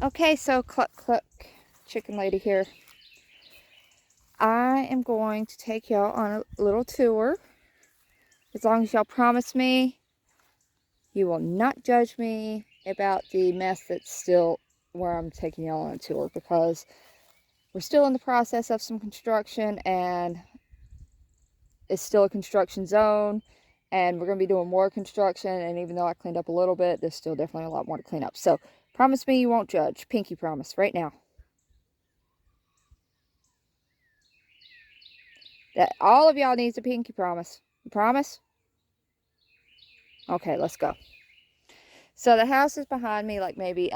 Okay, so cluck cluck, chicken lady here. I am going to take y'all on a little tour. As long as y'all promise me you will not judge me about the mess that's still where I'm taking y'all on a tour, because we're still in the process of some construction and it's still a construction zone, and we're going to be doing more construction, and even though I cleaned up a little bit, there's still definitely a lot more to clean up. So promise me you won't judge. Pinky promise right now. That all of y'all needs a pinky promise. You promise? Okay, let's go. So the house is behind me, like maybe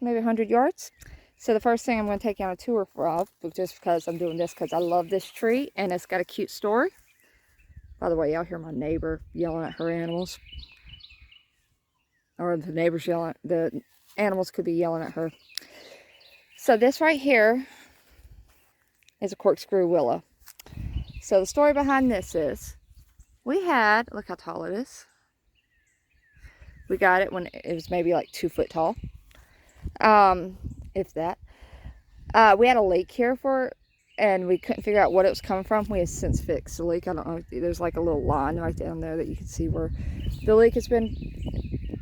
maybe 100 yards. So the first thing I'm going to take you on a tour of, just because I'm doing this because I love this tree and it's got a cute story. By the way, y'all hear my neighbor yelling at her animals. Or the neighbors yelling, the animals could be yelling at her. So this right here is a corkscrew willow. So the story behind this is, we had, look how tall it is. We got it when it was maybe like 2 foot tall. If that. We had a leak here and we couldn't figure out what it was coming from. We have since fixed the leak. I don't know, there's like a little line right down there that you can see where the leak has been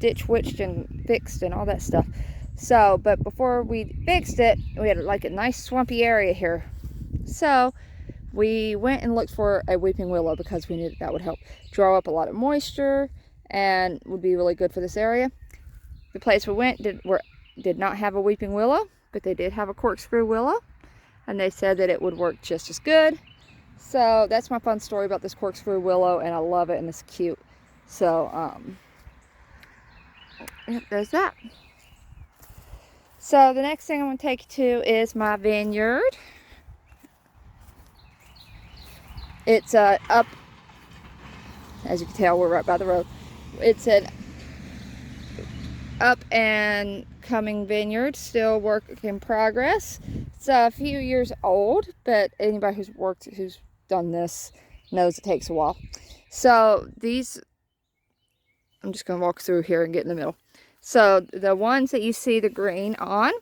ditch witched and fixed and all that stuff. So, but before we fixed it, we had like a nice swampy area here. So we went and looked for a weeping willow because we knew that would help draw up a lot of moisture and would be really good for this area. The place we went did not have a weeping willow, but they did have a corkscrew willow, and they said that it would work just as good. So that's my fun story about this corkscrew willow, and I love it and it's cute. So there's that. So the next thing I'm going to take you to is my vineyard. It's up, as you can tell, we're right by the road. It's an up and coming vineyard, still work in progress. It's a few years old, but anybody who's done this knows it takes a while. So these, I'm just going to walk through here and get in the middle. So the ones that you see the green on,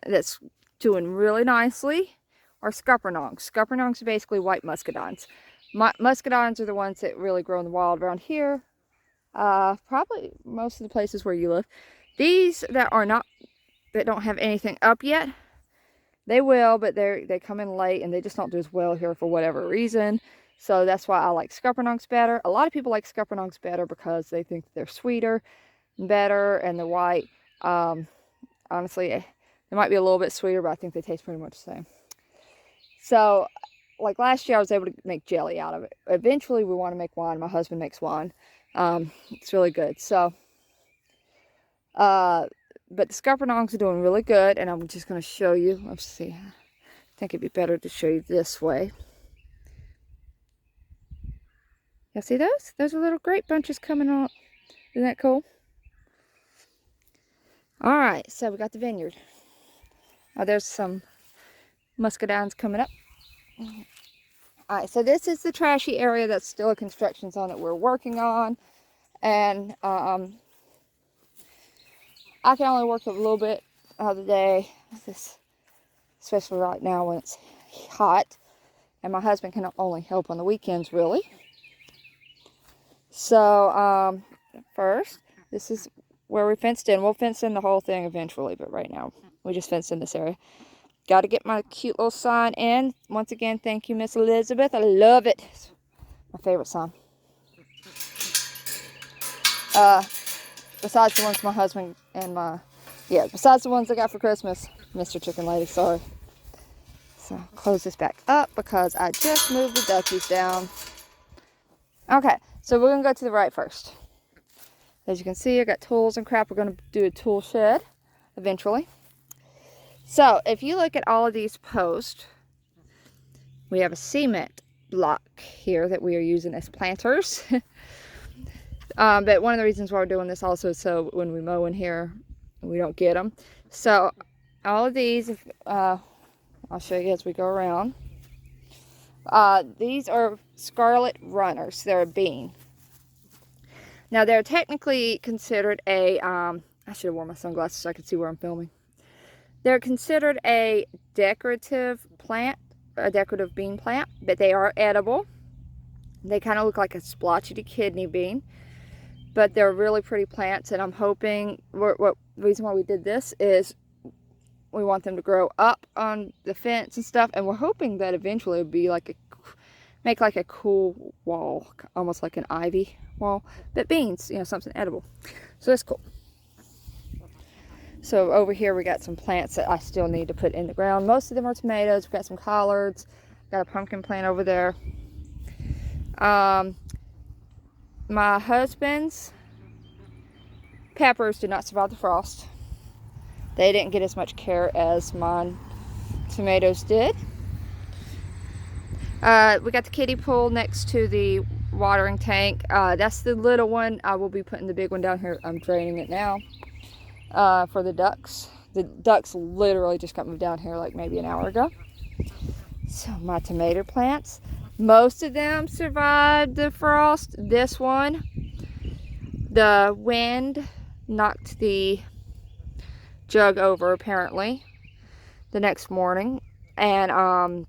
that's doing really nicely, are Scuppernongs. Scuppernongs are basically white muscadines. Muscadines are the ones that really grow in the wild around here. Probably most of the places where you live. These that don't have anything up yet, they will, but they come in late and they just don't do as well here for whatever reason. So that's why I like Scuppernongs better. A lot of people like Scuppernongs better because they think they're sweeter and better, and the white, honestly, they might be a little bit sweeter, but I think they taste pretty much the same. So, like last year, I was able to make jelly out of it. Eventually, we want to make wine. My husband makes wine. It's really good. So, but the Scuppernongs are doing really good, and I'm just going to show you. Let's see. I think it'd be better to show you this way. Y'all see those? Those are little grape bunches coming up. Isn't that cool? All right, so we got the vineyard. There's some muscadines coming up. All right, so this is the trashy area that's still a construction zone that we're working on. And I can only work a little bit of the day, especially right now when it's hot. And my husband can only help on the weekends, really. So first, this is where we fenced in. We'll fence in the whole thing eventually, but right now we just fenced in this area. Got to get my cute little sign in. Once again, thank you, Miss Elizabeth. I love it. It's my favorite sign. Besides the ones my husband and besides the ones I got for Christmas, Mr. Chicken Lady, sorry. So, close this back up because I just moved the duckies down. Okay, so we're going to go to the right first. As you can see, I got tools and crap. We're going to do a tool shed eventually. So, if you look at all of these posts, we have a cement block here that we are using as planters. But one of the reasons why we're doing this also is so when we mow in here, we don't get them. So, all of these, I'll show you as we go around. These are Scarlet Runners. They're a bean. Now they're technically considered a, I should have worn my sunglasses so I could see where I'm filming. They're considered a decorative plant, a decorative bean plant, but they are edible. They kind of look like a splotchy kidney bean, but they're really pretty plants, and I'm hoping, the reason why we did this is we want them to grow up on the fence and stuff, and we're hoping that eventually it'll be like make like a cool wall, almost like an ivy wall, but beans, you know, something edible. So that's cool. So over here we got some plants that I still need to put in the ground. Most of them are tomatoes. We've got some collards. Got a pumpkin plant over there. My husband's peppers did not survive the frost. They didn't get as much care as mine tomatoes did. We got the kiddie pool next to the watering tank. That's the little one. I will be putting the big one down here. I'm draining it now for the ducks. The ducks literally just got moved down here like maybe an hour ago. So my tomato plants, most of them survived the frost. This one, the wind knocked the jug over apparently the next morning, and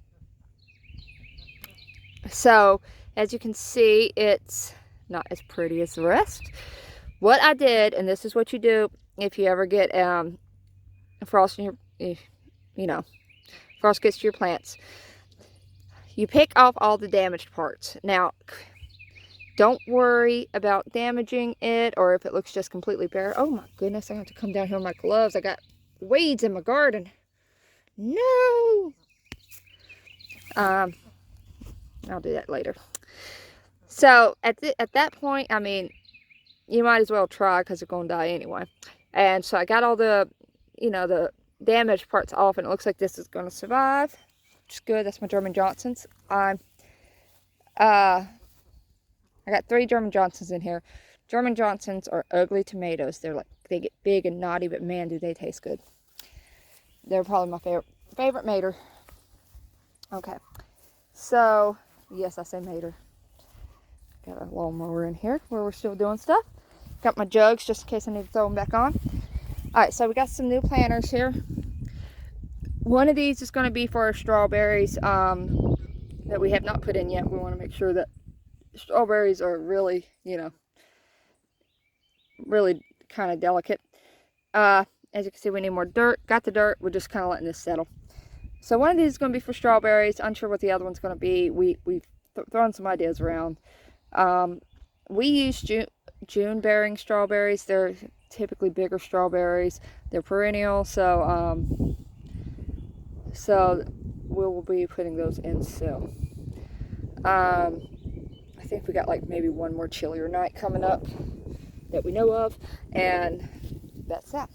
so as you can see, it's not as pretty as the rest. What I did, and this is what you do if you ever get frost in your, frost gets to your plants, you pick off all the damaged parts. Now, don't worry about damaging it or if it looks just completely bare. Oh my goodness, I have to come down here with my gloves. I got weeds in my garden. No! I'll do that later. So at that point, I mean, you might as well try because they're going to die anyway. And so I got all the, the damaged parts off, and it looks like this is going to survive, which is good. That's my German Johnsons. I got 3 German Johnsons in here. German Johnsons are ugly tomatoes. They get big and knotty, but man, do they taste good. They're probably my favorite mater. Okay, so yes, I say mater. Got a lawnmower in here where we're still doing stuff. Got my jugs just in case I need to throw them back on. Alright, so we got some new planters here. One of these is going to be for our strawberries that we have not put in yet. We want to make sure that strawberries are really, really kind of delicate. As you can see, we need more dirt. Got the dirt. We're just kind of letting this settle. So one of these is going to be for strawberries. Unsure what the other one's going to be. We've thrown some ideas around. We use June bearing strawberries. They're typically bigger strawberries. They're perennial, so we will be putting those in soon. I think we got like maybe one more chillier night coming up that we know of, and that's that.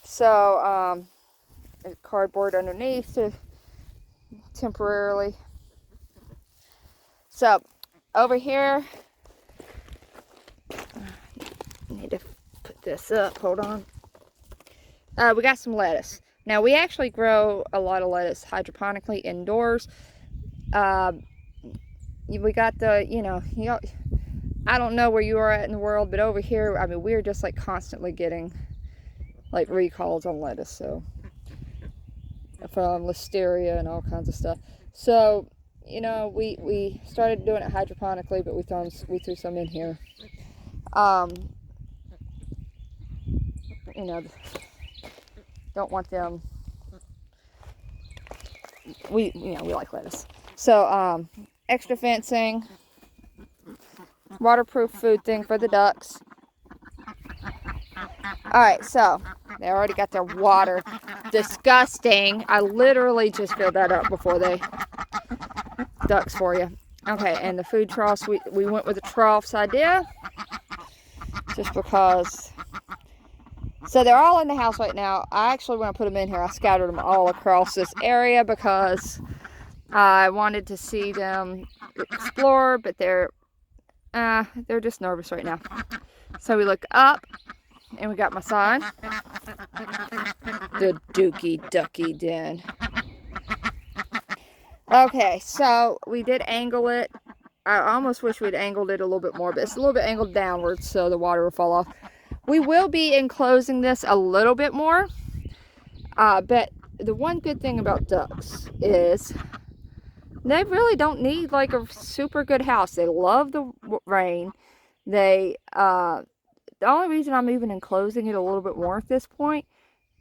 So cardboard underneath to temporarily. So over here, I need to put this up. Hold on. We got some lettuce. Now we actually grow a lot of lettuce hydroponically indoors. We got the, I don't know where you are at in the world, but over here, I mean, we're just like constantly getting like recalls on lettuce, so from listeria and all kinds of stuff. So, we started doing it hydroponically, but we threw some in here. Don't want them. We like lettuce. So, extra fencing, waterproof food thing for the ducks. Alright, so they already got their water. Disgusting. I literally just filled that up before they ducks for you. Okay, and the food troughs, we went with the troughs idea just because. So they're all in the house right now. I actually, when I put them in here, I scattered them all across this area because I wanted to see them explore, but they're just nervous right now. So we look up, and we got my sign. The Dookie Ducky Den. Okay, so we did angle it. I almost wish we'd angled it a little bit more, but it's a little bit angled downwards so the water will fall off. We will be enclosing this a little bit more, but the one good thing about ducks is they really don't need like a super good house. They love the rain. The only reason I'm even enclosing it a little bit more at this point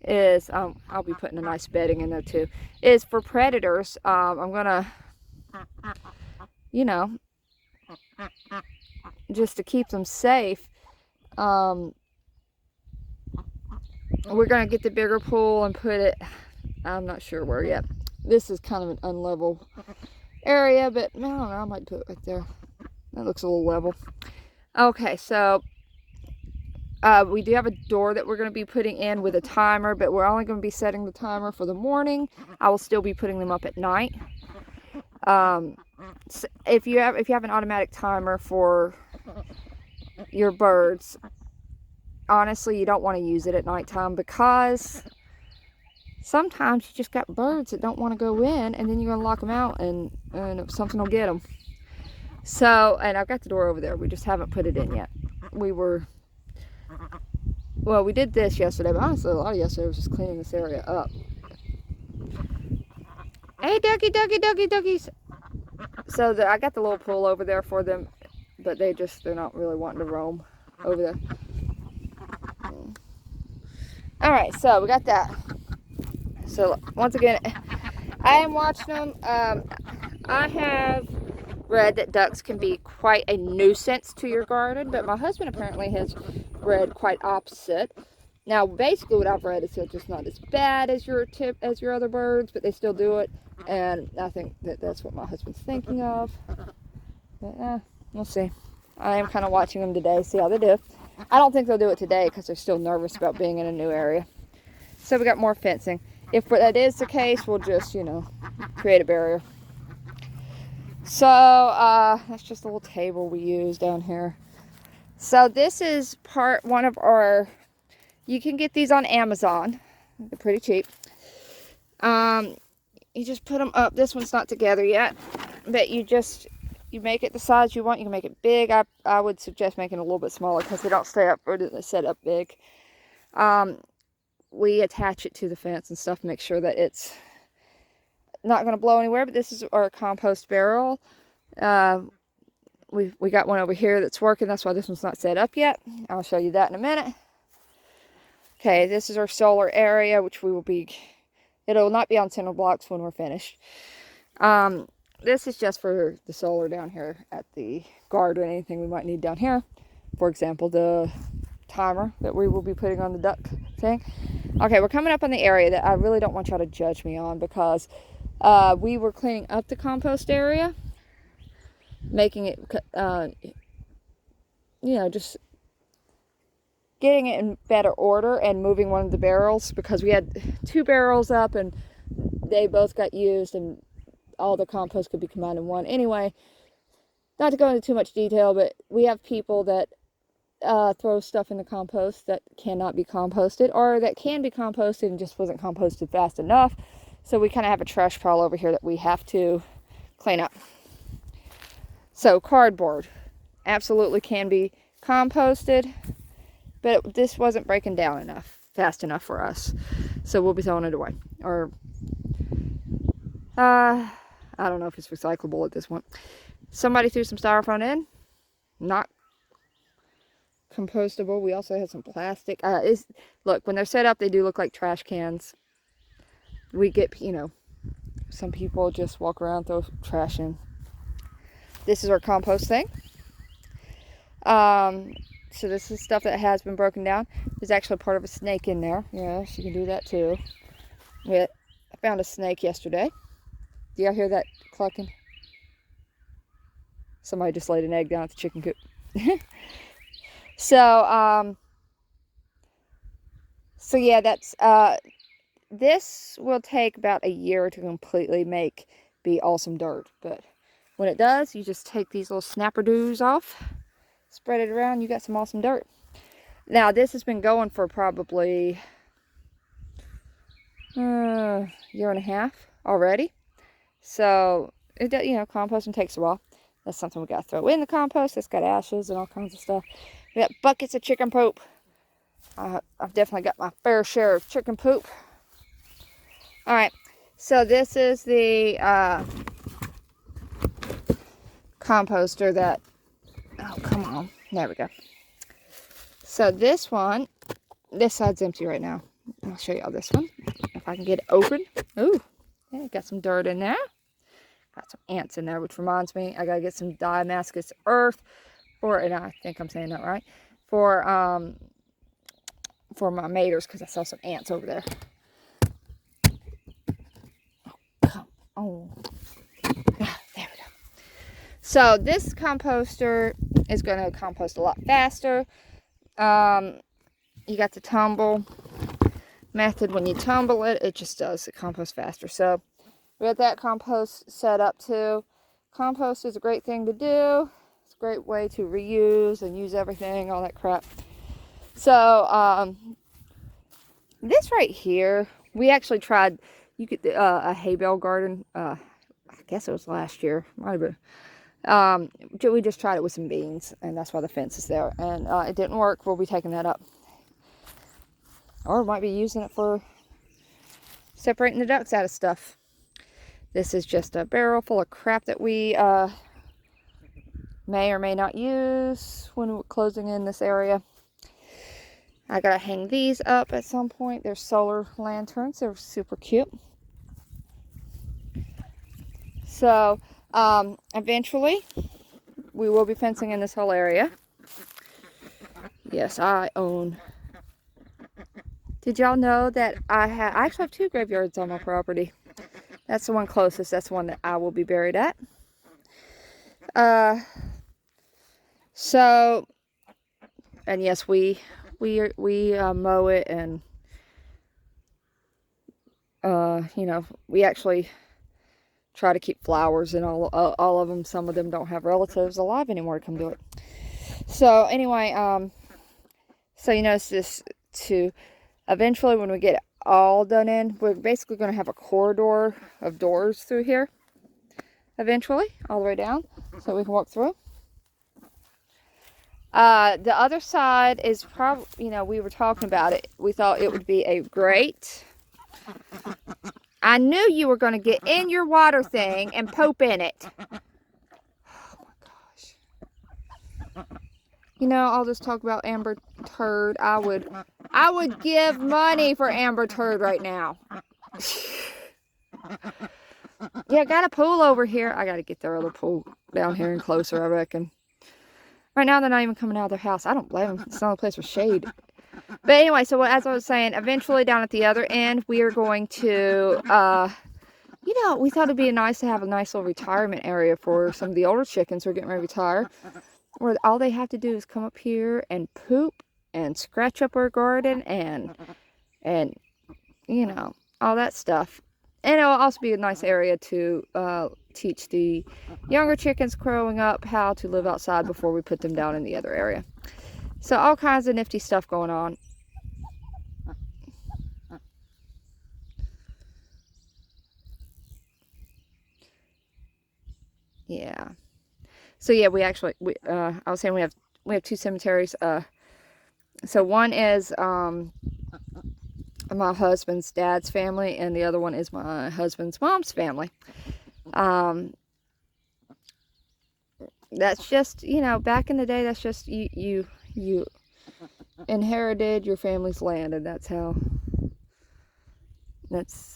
is, I'll be putting a nice bedding in there too, is for predators. I'm gonna, you know, just to keep them safe. We're gonna get the bigger pool and put it, I'm not sure where yet. This is kind of an unlevel area, but I don't know, I might put it right there. That looks a little level. Okay, so we do have a door that we're going to be putting in with a timer, but we're only going to be setting the timer for the morning. I will still be putting them up at night. So if you have an automatic timer for your birds, honestly, you don't want to use it at nighttime, because sometimes you just got birds that don't want to go in, and then you're going to lock them out, and something will get them. So, and I've got the door over there. We just haven't put it in yet. Well, we did this yesterday, but honestly, a lot of yesterday was just cleaning this area up. Hey, duckies. So I got the little pool over there for them, but they're not really wanting to roam over there. All right, so we got that. So once again, I am watching them. I have read that ducks can be quite a nuisance to your garden, but my husband apparently has read quite opposite. Now, basically what I've read is they're just not as bad as your other birds, but they still do it, and I think that's what my husband's thinking of. But we'll see. I am kind of watching them today, see how they do. I don't think they'll do it today because they're still nervous about being in a new area. So we got more fencing. If that is the case, we'll just, create a barrier. So that's just a little table we use down here. So this is one of our, you can get these on Amazon. They're pretty cheap. You just put them up. This one's not together yet, but you make it the size you want. You can make it big. I would suggest making it a little bit smaller because they don't stay up or they set up big. We attach it to the fence and stuff, make sure that it's not going to blow anywhere. But this is our compost barrel. We got one over here that's working. That's why this one's not set up yet. I'll show you that in a minute. Okay, this is our solar area, which it'll not be on cinder blocks when we're finished. This is just for the solar down here at the garden, anything we might need down here. For example, the timer that we will be putting on the duck thing. Okay, we're coming up on the area that I really don't want y'all to judge me on, because we were cleaning up the compost area, making it, just getting it in better order and moving one of the barrels, because we had 2 barrels up and they both got used and all the compost could be combined in one. Anyway, not to go into too much detail, but we have people that throw stuff in the compost that cannot be composted, or that can be composted and just wasn't composted fast enough. So we kind of have a trash pile over here that we have to clean up. So cardboard absolutely can be composted, but this wasn't breaking down fast enough for us. So we'll be throwing it away. Or, I don't know if it's recyclable at this point. Somebody threw some styrofoam in. Not compostable. We also had some plastic. Look, when they're set up, they do look like trash cans. We get, some people just walk around, throw trash in. This is our compost thing. So this is stuff that has been broken down. There's actually part of a snake in there. Yes, you can do that too. I found a snake yesterday. Do y'all hear that clucking? Somebody just laid an egg down at the chicken coop. So yeah, that's, this will take about a year to completely be awesome dirt. But when it does, you just take these little snapper-doos off, spread it around, you got some awesome dirt. Now, this has been going for probably year and a half already. So, composting takes a while. That's something we got to throw in the compost. It's got ashes and all kinds of stuff. We got buckets of chicken poop. I've definitely got my fair share of chicken poop. All right, so this is the composter that, oh, come on. There we go. So this one, this side's empty right now. I'll show y'all this one. If I can get it open. Ooh, yeah, got some dirt in there. Got some ants in there, which reminds me, I gotta get some Damascus earth for, and I think I'm saying that right, for my maters, because I saw some ants over there. Oh, come on. Ah, there we go. So this composter is going to compost a lot faster. You got the tumble method. When you tumble it, it just does. It composts faster. So we got that compost set up too. Compost is a great thing to do. It's a great way to reuse and use everything, all that crap. So this right here, we actually tried. You could a hay bale garden. I guess it was last year. Might have been. We just tried it with some beans, and that's why the fence is there. And it didn't work. We'll be taking that up, or we might be using it for separating the ducks out of stuff. This is just a barrel full of crap that we may or may not use when we're closing in this area. I gotta hang these up at some point. They're solar lanterns. They're super cute. So eventually we will be fencing in this whole area. Yes, I own. Did y'all know that I actually have 2 graveyards on my property? That's the one closest. That's the one that I will be buried at. So, and yes, we mow it, and you know, we actually try to keep flowers and all of them. Some of them don't have relatives alive anymore to come do it. So anyway, so you notice this too. Eventually, when we get it all done in, we're basically going to have a corridor of doors through here. Eventually, all the way down, so we can walk through. The other side is probably, you know, we were talking about it. We thought it would be a great. I knew you were going to get in your water thing and poop in it. Oh my gosh. You know, I'll just talk about Amber Turd. I would give money for Amber Turd right now. Yeah, I got a pool over here. I got to get their other pool down here and closer, I reckon. Right now, they're not even coming out of their house. I don't blame them. It's not a place for shade. But anyway, so as I was saying, eventually down at the other end, we are going to, you know, we thought it'd be nice to have a nice little retirement area for some of the older chickens who are getting ready to retire, where all they have to do is come up here and poop and scratch up our garden and you know, all that stuff. And it'll also be a nice area to teach the younger chickens growing up how to live outside before we put them down in the other area. So all kinds of nifty stuff going on. Yeah. So yeah, we actually I was saying we have 2 cemeteries. So one is my husband's dad's family, and the other one is my husband's mom's family. That's just, you know, back in the day, that's just you inherited your family's land, and that's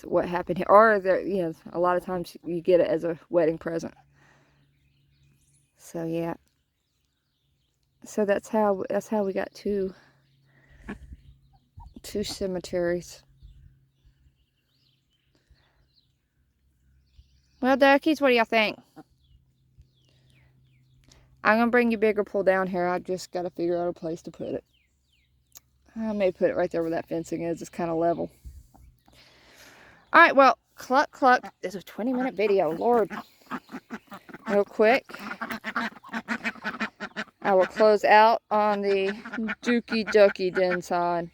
what happened here. Or there, you know, a lot of times you get it as a wedding present. So yeah. So that's how we got two cemeteries. Well, duckies, what do y'all think? I'm going to bring your bigger pool down here. I just got to figure out a place to put it. I may put it right there where that fencing is. It's kind of level. Alright, well, cluck, cluck. This is a 20-minute video. Lord. Real quick. I will close out on the Dookie Ducky Den sign.